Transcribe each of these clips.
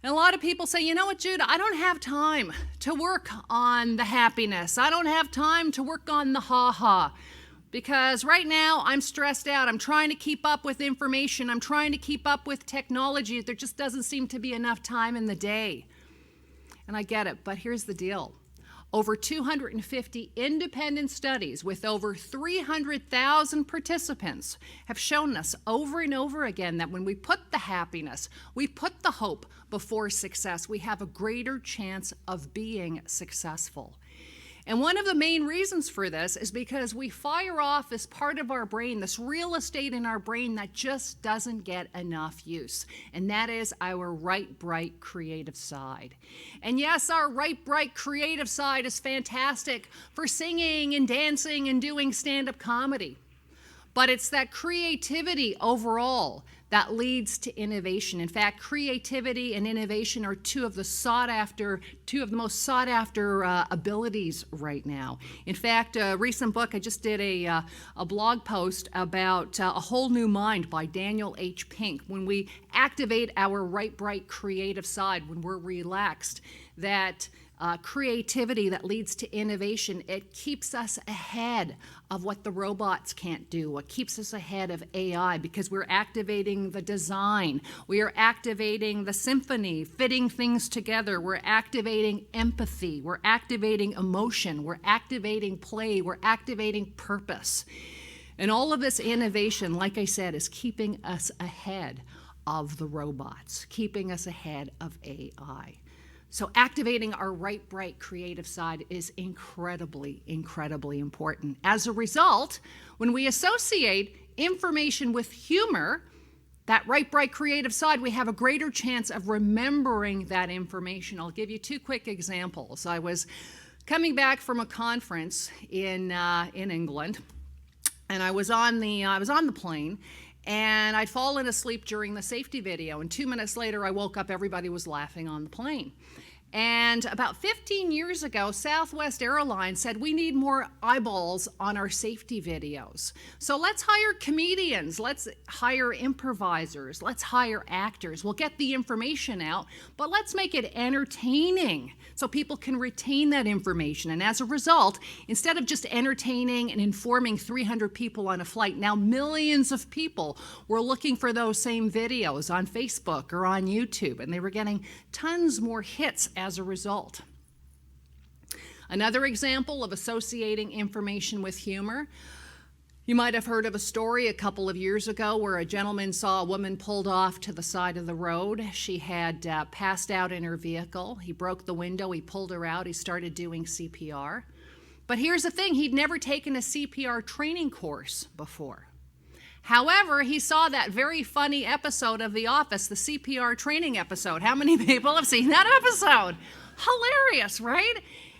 And a lot of people say, you know what, Jude, I don't have time to work on the happiness. I don't have time to work on the ha-ha. Because right now I'm stressed out. I'm trying to keep up with information. I'm trying to keep up with technology. There just doesn't seem to be enough time in the day. And I get it, but here's the deal. Over 250 independent studies with over 300,000 participants have shown us over and over again that when we put the happiness, we put the hope before success, we have a greater chance of being successful. And one of the main reasons for this is because we fire off this part of our brain, this real estate in our brain that just doesn't get enough use. And that is our right, bright, creative side. And yes, our right, bright, creative side is fantastic for singing and dancing and doing stand-up comedy. But it's that creativity overall that leads to innovation. In fact, creativity and innovation are two of the most sought after abilities right now. In fact, a recent book, I just did a blog post about A Whole New Mind by Daniel H. Pink. When we activate our right, bright, creative side, when we're relaxed, that creativity that leads to innovation, it keeps us ahead of what the robots can't do, what keeps us ahead of AI, because we're activating the design, we are activating the symphony, fitting things together, we're activating empathy, we're activating emotion, we're activating play, we're activating purpose. And all of this innovation, like I said, is keeping us ahead of the robots, keeping us ahead of AI. So activating our right, bright, creative side is incredibly, incredibly important. As a result, when we associate information with humor, that right, bright, creative side, we have a greater chance of remembering that information. I'll give you two quick examples. I was coming back from a conference in England, and I was on the plane, and I'd fallen asleep during the safety video, and 2 minutes later I woke up, everybody was laughing on the plane. And about 15 years ago, Southwest Airlines said, we need more eyeballs on our safety videos. So let's hire comedians, let's hire improvisers, let's hire actors. We'll get the information out, but let's make it entertaining so people can retain that information. And as a result, instead of just entertaining and informing 300 people on a flight, now millions of people were looking for those same videos on Facebook or on YouTube, and they were getting tons more hits as a result. Another example of associating information with humor, you might have heard of a story a couple of years ago where a gentleman saw a woman pulled off to the side of the road. She had passed out in her vehicle. He broke the window, he pulled her out, he started doing CPR. But here's the thing, he'd never taken a CPR training course before. However, he saw that very funny episode of The Office, the CPR training episode. How many people have seen that episode? Hilarious, right?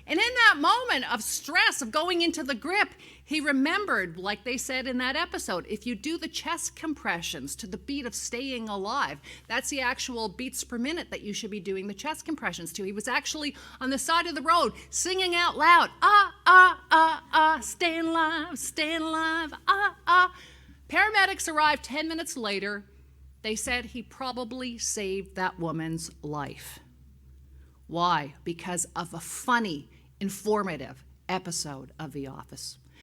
And in that moment of stress, of going into the grip, he remembered, like they said in that episode, if you do the chest compressions to the beat of Staying Alive, that's the actual beats per minute that you should be doing the chest compressions to. He was actually on the side of the road singing out loud, staying alive, Paramedics arrived 10 minutes later. They said he probably saved that woman's life. Why? Because of a funny, informative episode of The Office.